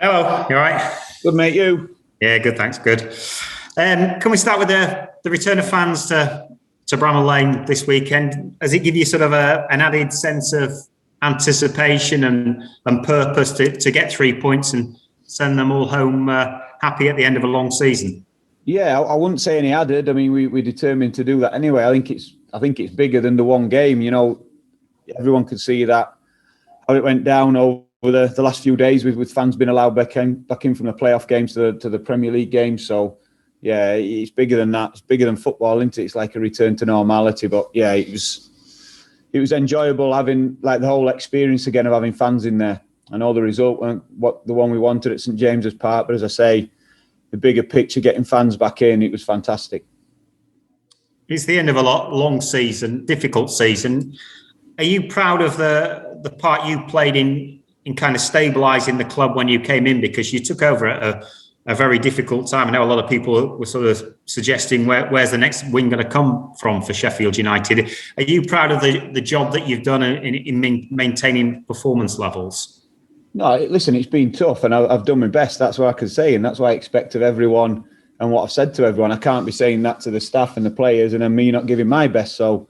Hello, you all right? Good, mate. You? Yeah, good, thanks, good. Can we start with the return of fans to Bramall Lane this weekend? Does it give you sort of an added sense of anticipation and purpose to get 3 points and send them all home happy at the end of a long season? Yeah, I wouldn't say any added. I mean, we're determined to do that anyway. I think it's bigger than the one game. Everyone could see that how it went down over the last few days with fans being allowed back in from the playoff games to the Premier League games. So yeah, it's bigger than that. It's bigger than football, isn't it? It's like a return to normality. But yeah, it was enjoyable having like the whole experience again of having fans in there. I know the result weren't what the one we wanted at St James's Park, but as I say, the bigger picture, getting fans back in, it was fantastic. It's the end of a long season, difficult season. Are you proud of the part you played in kind of stabilising the club when you came in? Because you took over at a very difficult time. I know a lot of people were sort of suggesting where's the next win going to come from for Sheffield United. Are you proud of the job that you've done in maintaining performance levels? No, listen, it's been tough, and I've done my best. That's what I can say, and that's what I expect of everyone. And what I've said to everyone, I can't be saying that to the staff and the players, and then me not giving my best. So,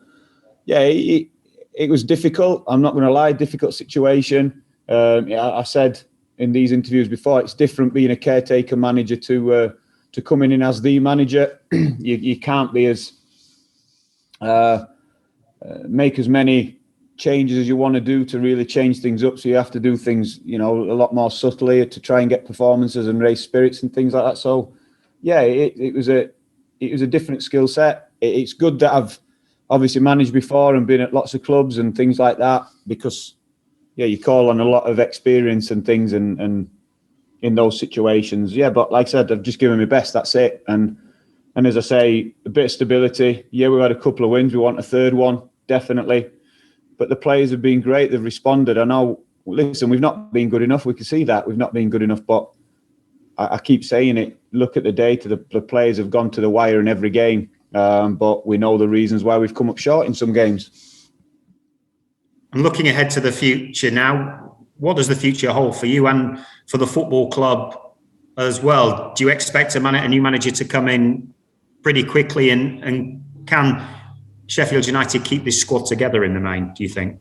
yeah, it was difficult. I'm not going to lie, difficult situation. I said in these interviews before, it's different being a caretaker manager to coming in as the manager. You can't be as make as many changes as you want to do to really change things up. So you have to do things, a lot more subtly to try and get performances and raise spirits and things like that. So, yeah, it was a different skill set. It's good that I've obviously managed before and been at lots of clubs and things like that, because yeah, you call on a lot of experience and things and in those situations. Yeah, but like I said, I've just given my best. That's it. And as I say, a bit of stability. Yeah, we've had a couple of wins. We want a third one, definitely. But the players have been great. They've responded. I know, listen, we've not been good enough. We can see that. We've not been good enough. But I keep saying it. Look at the data. The players have gone to the wire in every game. But we know the reasons why we've come up short in some games. And looking ahead to the future now, what does the future hold for you and for the football club as well? Do you expect a new manager to come in pretty quickly, and can Sheffield United keep this squad together in the main, do you think?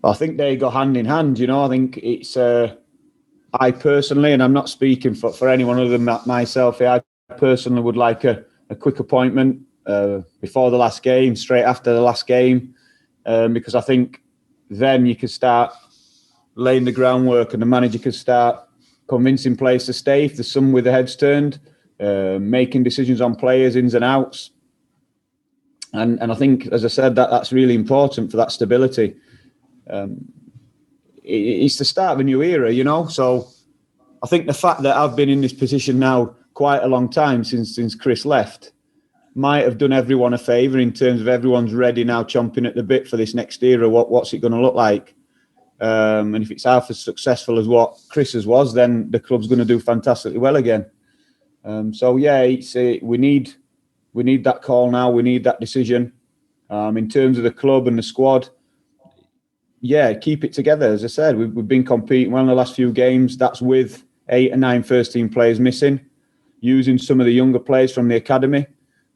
I think they go hand in hand. I think it's I personally, and I'm not speaking for anyone other than myself, I personally would like a quick appointment before the last game, straight after the last game, because I think then you can start laying the groundwork and the manager can start convincing players to stay if there's some with their heads turned, making decisions on players, ins and outs. And I think, as I said, that's really important for that stability. It's the start of a new era, So I think the fact that I've been in this position now quite a long time since Chris left might have done everyone a favour in terms of everyone's ready now, chomping at the bit for this next era. What's it going to look like? And if it's half as successful as what Chris's was, then the club's going to do fantastically well again. So yeah, we need that call now. We need that decision. In terms of the club and the squad, yeah, keep it together. As I said, we've been competing well in the last few games. That's with 8 and 9 first-team players missing, using some of the younger players from the academy,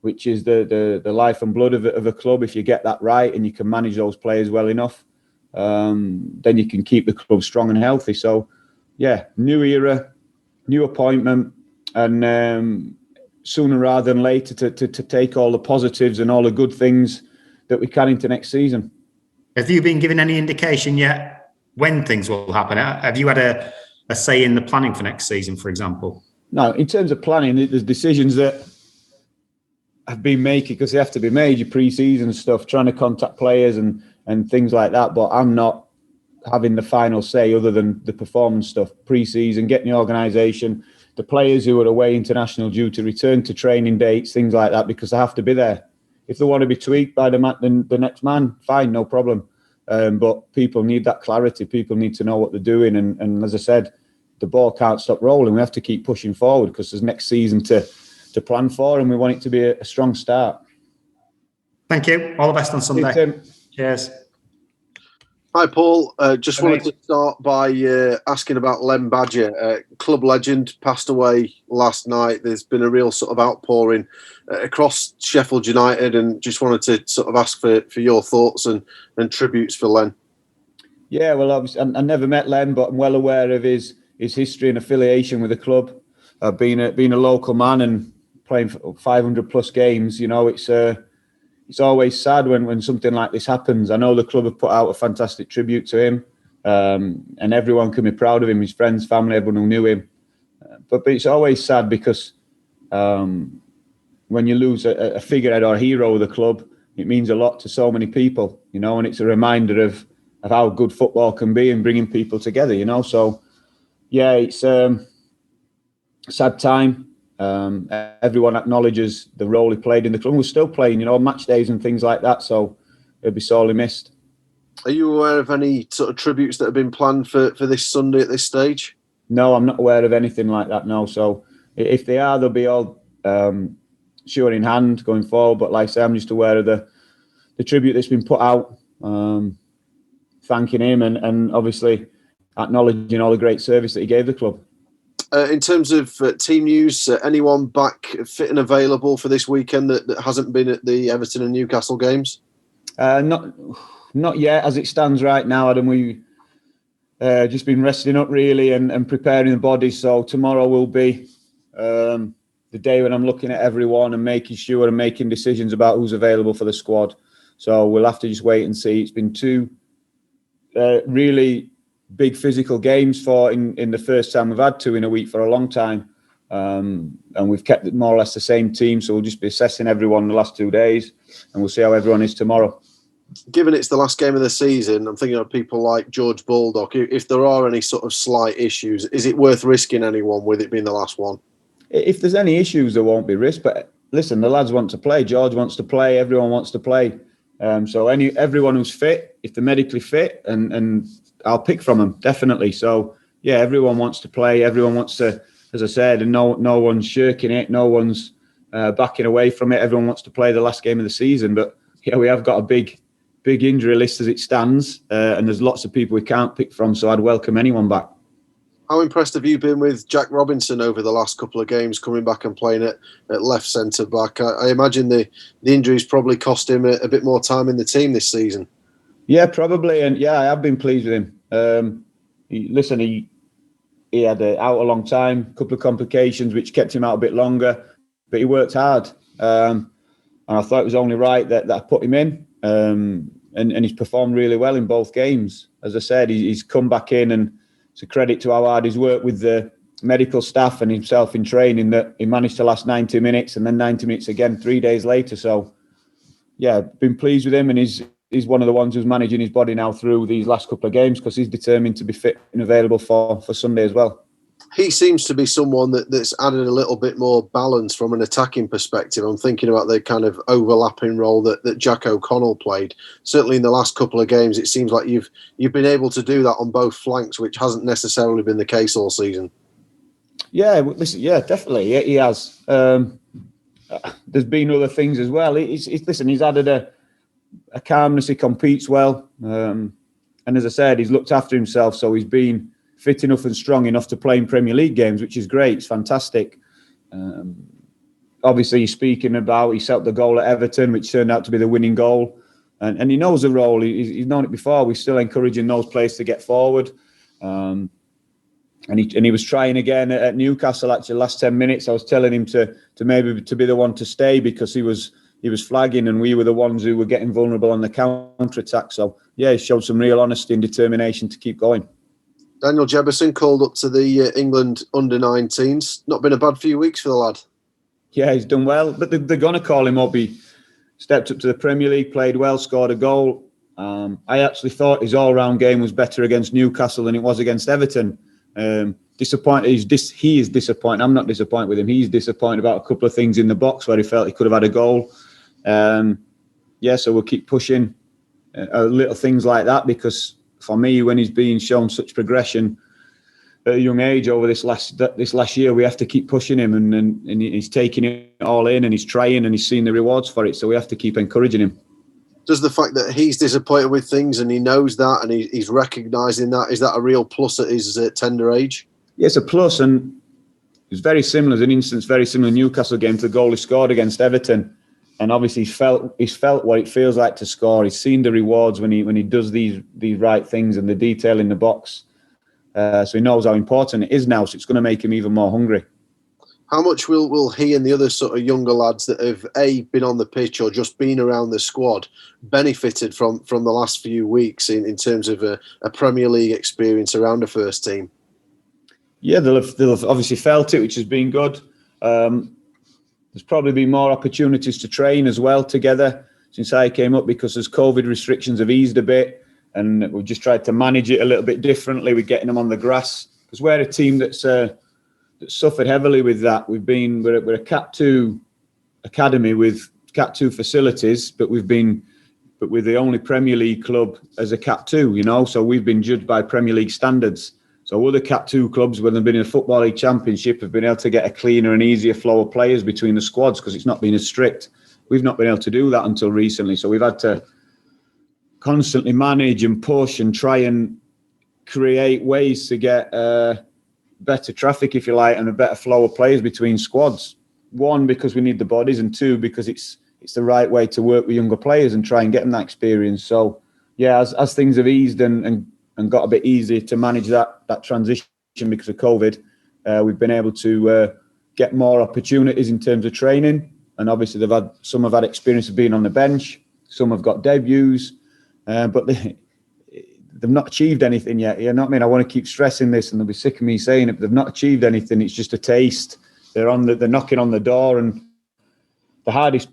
which is the life and blood of a club. If you get that right and you can manage those players well enough, then you can keep the club strong and healthy. So, yeah, new era, new appointment, and sooner rather than later to take all the positives and all the good things that we can into next season. Have you been given any indication yet when things will happen? Have you had a say in the planning for next season, for example? No, in terms of planning, there's decisions that have been made because they have to be made. Your pre-season stuff, trying to contact players and things like that. But I'm not having the final say other than the performance stuff. Pre-season, getting the organisation, the players who are away international duty, return to training dates, things like that, because they have to be there. If they want to be tweaked by the next man, fine, no problem. But people need that clarity. People need to know what they're doing. And as I said, the ball can't stop rolling. We have to keep pushing forward because there's next season to plan for, and we want it to be a strong start. Thank you. All the best on Sunday. Tim. Cheers. Hi, Paul. Just Hi, wanted mate. to start by asking about Len Badger. Club legend, passed away last night. There's been a real sort of outpouring across Sheffield United, and just wanted to sort of ask for your thoughts and tributes for Len. Yeah, well, obviously, I never met Len, but I'm well aware of his history and affiliation with the club. Being a local man and playing 500 plus games, you know, it's always sad when something like this happens. I know the club have put out a fantastic tribute to him, and everyone can be proud of him, his friends, family, everyone who knew him. But it's always sad because when you lose a figurehead or a hero of the club, it means a lot to so many people, you know, and it's a reminder of how good football can be and bringing people together, you know. So, yeah, it's a sad time. Everyone acknowledges the role he played in the club. We're still playing, you know, match days and things like that. So he'll be sorely missed. Are you aware of any sort of tributes that have been planned for this Sunday at this stage? No, I'm not aware of anything like that. No. So if they are, they'll be all sure in hand going forward. But like I say, I'm just aware of the tribute that's been put out, thanking him and obviously acknowledging all the great service that he gave the club. In terms of team news, anyone back fit and available for this weekend that hasn't been at the Everton and Newcastle games? Not yet, as it stands right now, Adam. We just been resting up really and preparing the body. So tomorrow will be the day when I'm looking at everyone and making sure and making decisions about who's available for the squad. So we'll have to just wait and see. It's been two really big physical games in the first time we've had two in a week for a long time. And we've kept it more or less the same team. So we'll just be assessing everyone the last 2 days and we'll see how everyone is tomorrow. Given it's the last game of the season, I'm thinking of people like George Baldock. If there are any sort of slight issues, is it worth risking anyone with it being the last one? If there's any issues, there won't be risk. But listen, the lads want to play. George wants to play. Everyone wants to play. So everyone who's fit, if they're medically fit, and I'll pick from them, definitely. So, yeah, everyone wants to play. Everyone wants to, as I said, and no one's shirking it. No one's backing away from it. Everyone wants to play the last game of the season. But, yeah, we have got a big injury list as it stands. And there's lots of people we can't pick from. So I'd welcome anyone back. How impressed have you been with Jack Robinson over the last couple of games, coming back and playing at left centre back? I imagine the injuries probably cost him a bit more time in the team this season. Yeah, probably. And yeah, I have been pleased with him. He had out a long time, a couple of complications which kept him out a bit longer, but he worked hard. And I thought it was only right that I put him in. And he's performed really well in both games. As I said, he's come back in, and it's a credit to how hard he's worked with the medical staff and himself in training that he managed to last 90 minutes and then 90 minutes again 3 days later. So, yeah, been pleased with him, and he's one of the ones who's managing his body now through these last couple of games because he's determined to be fit and available for Sunday as well. He seems to be someone that's added a little bit more balance from an attacking perspective. I'm thinking about the kind of overlapping role that Jack OConnell played. Certainly in the last couple of games, it seems like you've been able to do that on both flanks, which hasn't necessarily been the case all season. Yeah, listen, yeah, definitely, he has. There's been other things as well. He's added a calmness. He competes well, and as I said, he's looked after himself, so he's been fit enough and strong enough to play in Premier League games, which is great. It's fantastic. Obviously, he's speaking about he set up the goal at Everton, which turned out to be the winning goal, and he knows the role. He's known it before. We're still encouraging those players to get forward. And he was trying again at Newcastle. Actually, last 10 minutes, I was telling him to maybe to be the one to stay because he was flagging, and we were the ones who were getting vulnerable on the counter attack. So yeah, he showed some real honesty and determination to keep going. Daniel Jebberson called up to the England under-19s. Not been a bad few weeks for the lad. Yeah, he's done well, but they're going to call him up. He stepped up to the Premier League, played well, scored a goal. I actually thought his all-round game was better against Newcastle than it was against Everton. Disappointed. He is disappointed. I'm not disappointed with him. He's disappointed about a couple of things in the box where he felt he could have had a goal. So we'll keep pushing little things like that because for me, when he's being shown such progression at a young age over this last year, we have to keep pushing him, and he's taking it all in, and he's trying, and he's seeing the rewards for it. So we have to keep encouraging him. Does the fact that he's disappointed with things and he knows that and he's recognising that, is that a real plus at his tender age? Yeah, it's a plus, and it's very similar. As an instance, very similar Newcastle game to the goal he scored against Everton, and obviously he's felt what it feels like to score. He's seen the rewards when he does these right things and the detail in the box. So he knows how important it is now. So it's going to make him even more hungry. How much will he and the other sort of younger lads that have been on the pitch or just been around the squad benefited from the last few weeks in terms of a Premier League experience around a first team? Yeah, they'll have obviously felt it, which has been good. There's probably been more opportunities to train as well together since I came up, because as COVID restrictions have eased a bit, and we've just tried to manage it a little bit differently with getting them on the grass. Because we're a team that's suffered heavily with that. We're a Cat 2 academy with Cat 2 facilities, but we're the only Premier League club as a Cat 2, you know. So we've been judged by Premier League standards. So other Cat 2 clubs, when they've been in the Football League Championship, have been able to get a cleaner and easier flow of players between the squads because it's not been as strict. We've not been able to do that until recently. So we've had to constantly manage and push and try and create ways to get better traffic, if you like, and a better flow of players between squads. One, because we need the bodies, and two, because it's the right way to work with younger players and try and get them that experience. So yeah, as things have eased and got a bit easier to manage that transition because of COVID, we've been able to get more opportunities in terms of training. And obviously some have had experience of being on the bench, some have got debuts, but they've not achieved anything yet. You know what I mean? I want to keep stressing this, and they'll be sick of me saying it, but they've not achieved anything. It's just a taste. They're knocking on the door, and the hardest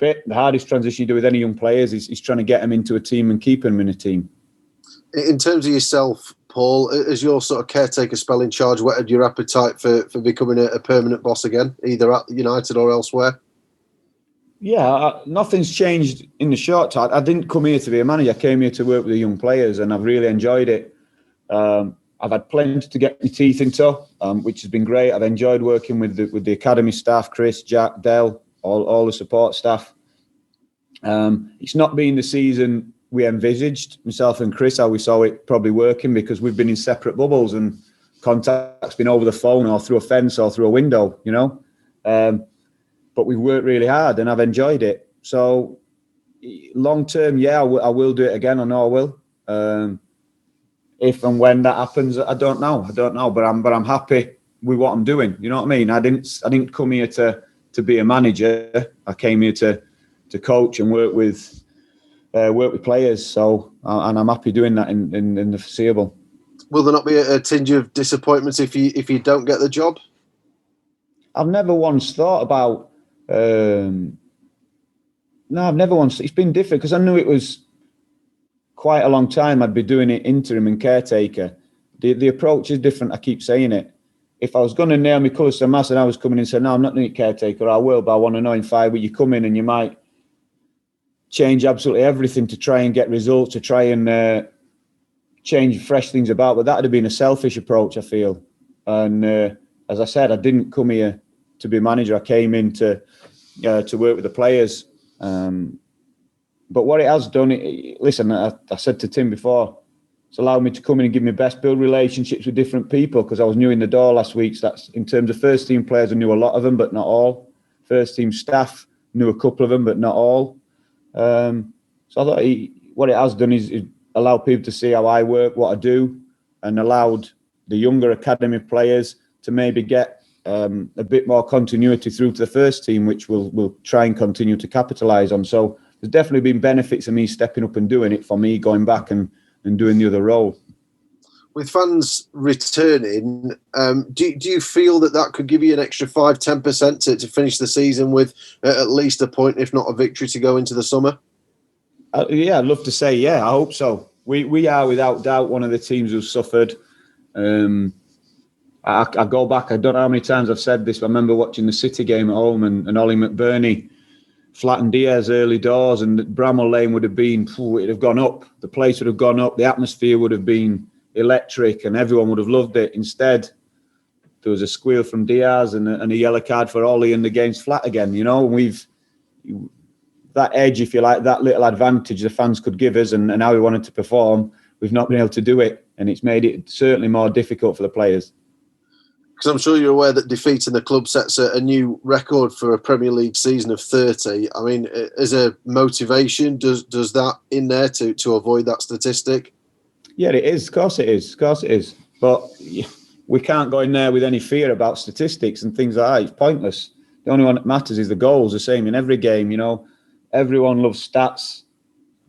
transition you do with any young players is trying to get them into a team and keep them in a team. In terms of yourself, Paul, as your sort of caretaker spell in charge, whetted your appetite for becoming a permanent boss again, either at United or elsewhere? Yeah, nothing's changed in the short time. I didn't come here to be a manager. I came here to work with the young players, and I've really enjoyed it. I've had plenty to get my teeth into, which has been great. I've enjoyed working with the academy staff, Chris, Jack, Dell, all the support staff. It's not been the season we envisaged, myself and Chris, how we saw it probably working, because we've been in separate bubbles and contact's been over the phone or through a fence or through a window, you know. But we've worked really hard and I've enjoyed it. So long term, yeah, I will do it again. I know I will. If and when that happens, I don't know. But I'm happy with what I'm doing. You know what I mean? I didn't come here to be a manager. I came here to coach and work with players. So and I'm happy doing that in the foreseeable. Will there not be a tinge of disappointment if you don't get the job? I've never once thought about. No, I've never once. It's been different because I knew it was quite a long time I'd be doing it interim and caretaker. The approach is different. I keep saying it. If I was going to nail my colours to the mast and I was coming in and saying, no, I'm not doing it caretaker, I will, but I want to know in 5 weeks you come in and you might change absolutely everything to try and get results, to try and change fresh things about. But that would have been a selfish approach, I feel. And as I said, I didn't come here to be a manager. I came in to work with the players. But what it has done, listen, I said to Tim before, it's allowed me to come in and give me best, build relationships with different people, because I was new in the door last week. So that's in terms of first team players, I knew a lot of them, but not all. First team staff, knew a couple of them, but not all. So I thought what it has done is allow people to see how I work, what I do, and allowed the younger academy players to maybe get a bit more continuity through to the first team, which we'll try and continue to capitalise on. So there's definitely been benefits of me stepping up and doing it for me, going back and doing the other role. With fans returning, do you feel that could give you an extra 5-10% to finish the season with at least a point, if not a victory, to go into the summer? Yeah, I'd love to say, yeah, I hope so. We are without doubt one of the teams who've suffered. I go back, I don't know how many times I've said this, but I remember watching the City game at home and Ollie McBurney flattened Diaz early doors, and Bramall Lane would have been, it would have gone up. The place would have gone up. The atmosphere would have been electric and everyone would have loved it. Instead, there was a squeal from Diaz and a yellow card for Ollie, and the game's flat again, you know. And that edge, if you like, that little advantage the fans could give us and how we wanted to perform, we've not been able to do it. And it's made it certainly more difficult for the players. Because I'm sure you're aware that defeating the club sets a new record for a Premier League season of 30. I mean, as a motivation, does that in there to avoid that statistic? Yeah, it is. Of course it is. Of course it is. But we can't go in there with any fear about statistics and things like that. It's pointless. The only one that matters is the goals. The same in every game, Everyone loves stats.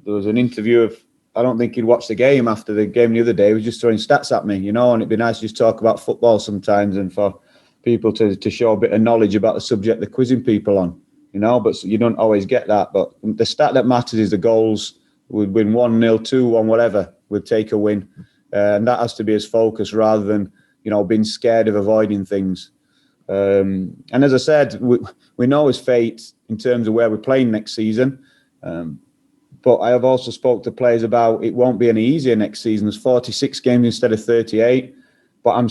There was an interview of, I don't think he'd watched the game after the game the other day. He was just throwing stats at me, and it'd be nice to just talk about football sometimes and for people to show a bit of knowledge about the subject they're quizzing people on, but you don't always get that. But the stat that matters is the goals. We'd win 1-0, 2-1, whatever. We'd take a win. And that has to be his focus rather than, being scared of avoiding things. And as I said, we know his fate in terms of where we're playing next season. But I have also spoke to players about it won't be any easier next season. There's 46 games instead of 38. But I'm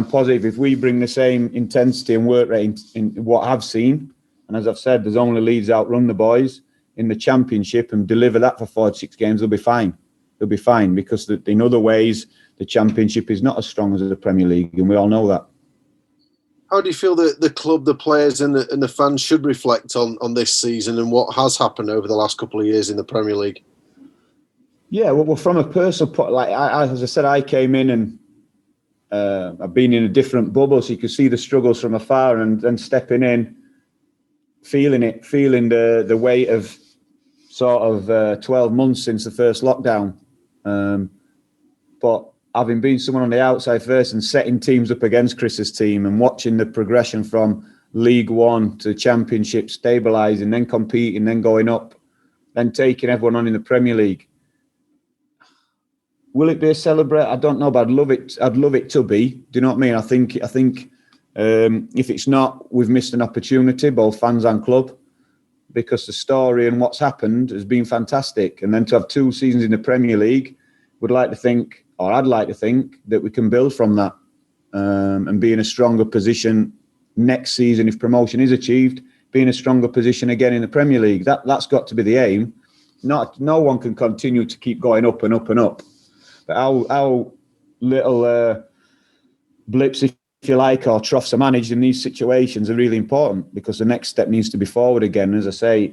positive if we bring the same intensity and work rate in what I've seen, and as I've said, there's only Leeds outrun the boys in the Championship and deliver that for 46 games, they'll be fine. They'll be fine because in other ways, the Championship is not as strong as the Premier League, and we all know that. How do you feel that the club, the players and the fans should reflect on this season and what has happened over the last couple of years in the Premier League? Yeah, well from a personal point, as I said, I came in and I've been in a different bubble, so you could see the struggles from afar and then stepping in, feeling the weight of sort of 12 months since the first lockdown. But having been someone on the outside first and setting teams up against Chris's team and watching the progression from League One to Championship, stabilising, then competing, then going up, then taking everyone on in the Premier League. Will it be a celebrate? I don't know, but I'd love it. I'd love it to be. Do you know what I mean? I think if it's not, we've missed an opportunity, both fans and club, because the story and what's happened has been fantastic. And then to have 2 seasons in the Premier League, I'd like to think that we can build from that and be in a stronger position next season if promotion is achieved. Be in a stronger position again in the Premier League. That's got to be the aim. No one can continue to keep going up and up and up. But how little blips, if you like, or troughs are managed in these situations are really important because the next step needs to be forward again. As I say,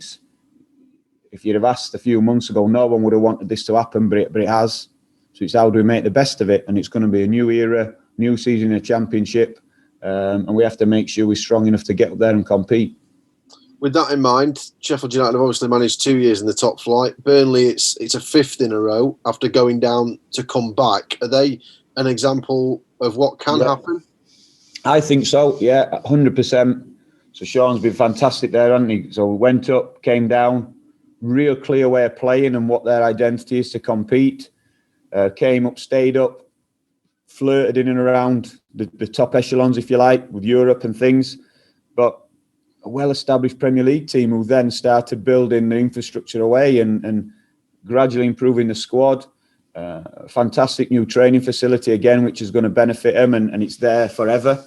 if you'd have asked a few months ago, no one would have wanted this to happen, but it has. So it's how do we make the best of it? And it's going to be a new era, new season in the Championship, and we have to make sure we're strong enough to get up there and compete. With that in mind, Sheffield United have obviously managed 2 years in the top flight. Burnley, it's a 5th in a row after going down to come back. Are they an example of what can happen? I think so, yeah, 100%. So Sean's been fantastic there, hasn't he? So went up, came down, real clear way of playing and what their identity is to compete. Came up, stayed up, flirted in and around the top echelons, if you like, with Europe and things. But a well-established Premier League team who then started building the infrastructure away and gradually improving the squad. Fantastic new training facility again, which is going to benefit them, and it's there forever.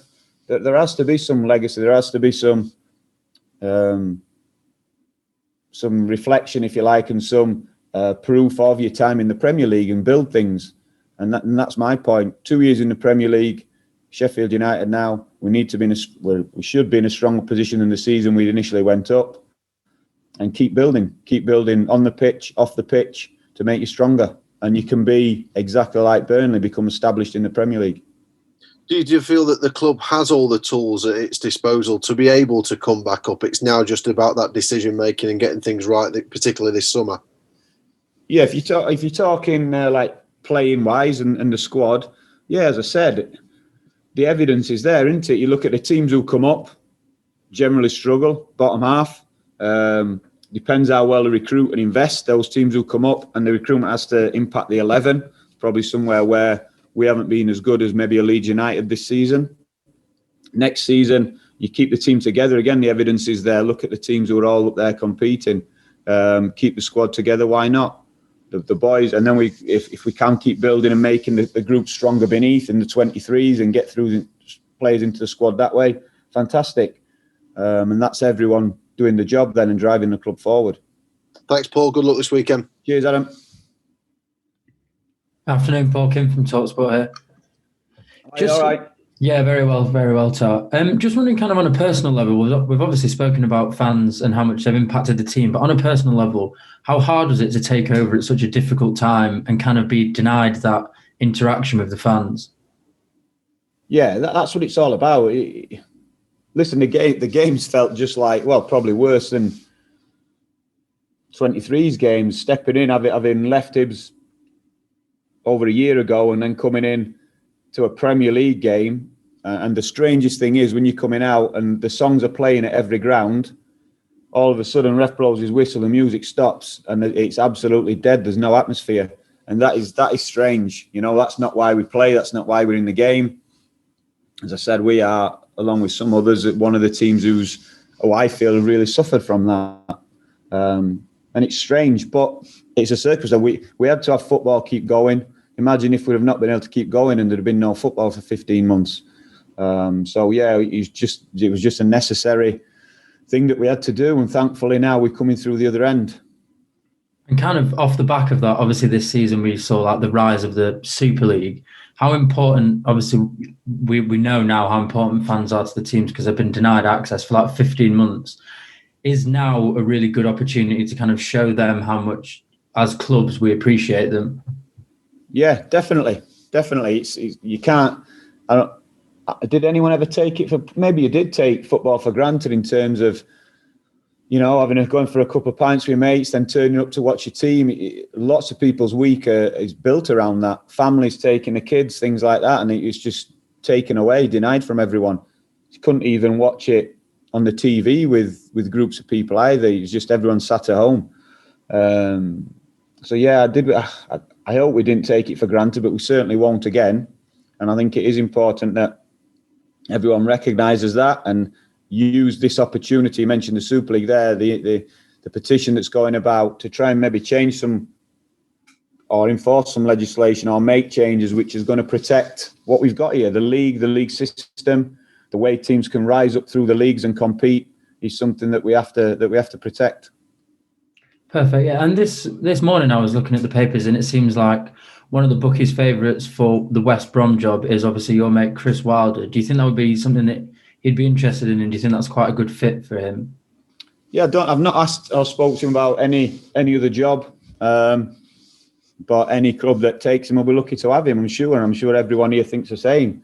There has to be some legacy. There has to be some reflection, if you like, and some proof of your time in the Premier League and build things. And that's my point. 2 years in the Premier League, Sheffield United now, we should be in a stronger position than the season we initially went up, and keep building on the pitch, off the pitch to make you stronger. And you can be exactly like Burnley, become established in the Premier League. Do you feel that the club has all the tools at its disposal to be able to come back up? It's now just about that decision making and getting things right, particularly this summer. Yeah, if you're talking like playing wise and the squad, yeah, as I said, the evidence is there, isn't it? You look at the teams who come up, generally struggle, bottom half. Depends how well they recruit and invest. Those teams who come up, and the recruitment has to impact the 11. Probably somewhere where we haven't been as good as maybe a Leeds United this season. Next season, you keep the team together. Again, the evidence is there. Look at the teams who are all up there competing. Keep the squad together. Why not? The boys, and then if we can keep building and making the group stronger beneath in the 23s and get through the players into the squad that way, fantastic. And that's everyone doing the job then and driving the club forward. Thanks, Paul. Good luck this weekend. Cheers, Adam. Afternoon, Paul Kim from TalkSport here. Are you all right? Yeah, very well, Tar. Just wondering, kind of on a personal level, we've obviously spoken about fans and how much they've impacted the team, but on a personal level, how hard was it to take over at such a difficult time and kind of be denied that interaction with the fans? Yeah, that's what it's all about. Listen, the games felt just like, well, probably worse than 23's games. Stepping in, having left Hibs over a year ago and then coming in to a Premier League game. And the strangest thing is when you're coming out and the songs are playing at every ground, all of a sudden ref blows his whistle, the music stops and it's absolutely dead. There's no atmosphere. And that is strange. You know, that's not why we play. That's not why we're in the game. As I said, we are, along with some others, one of the teams who I feel really suffered from that. And it's strange, but it's a circus. We had to have football keep going. Imagine if we'd have not been able to keep going and there'd have been no football for 15 months. So yeah, it was just a necessary thing that we had to do, and thankfully now we're coming through the other end. And kind of off the back of that, obviously this season we saw like the rise of the Super League. How important, obviously we know now how important fans are to the teams because they've been denied access for like 15 months. Is now a really good opportunity to kind of show them how much, as clubs, we appreciate them. Yeah, definitely. It's you can't. Did anyone ever take it for? Maybe you did take football for granted in terms of, you know, going for a couple of pints with your mates, then turning up to watch your team. Lots of people's week is built around that. Families taking the kids, things like that, and it's just taken away, denied from everyone. You couldn't even watch it on the TV with groups of people either. It's just everyone sat at home. So yeah, I hope we didn't take it for granted, but we certainly won't again. And I think it is important that everyone recognises that and use this opportunity. You mentioned the Super League there, the petition that's going about to try and maybe change some or enforce some legislation or make changes which is going to protect what we've got here. The league system, the way teams can rise up through the leagues and compete is something that we have to protect. Perfect. Yeah. And this morning I was looking at the papers and it seems like one of the bookies' favourites for the West Brom job is obviously your mate Chris Wilder. Do you think that would be something that he'd be interested in, and do you think that's quite a good fit for him? Yeah, I've not asked or spoke to him about any other job, but any club that takes him will be lucky to have him. I'm sure everyone here thinks the same,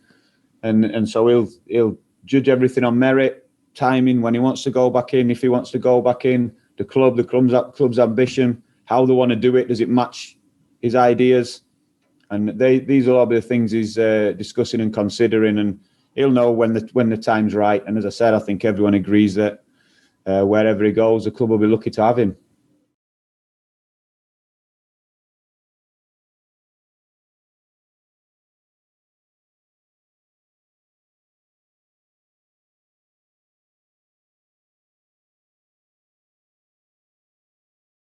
and so he'll judge everything on merit, timing, when he wants to go back in, if he wants to go back in, the club's ambition, how they want to do it, does it match his ideas, and these will all be the things he's discussing and considering, and he'll know when the time's right. And as I said, I think everyone agrees that wherever he goes, the club will be lucky to have him.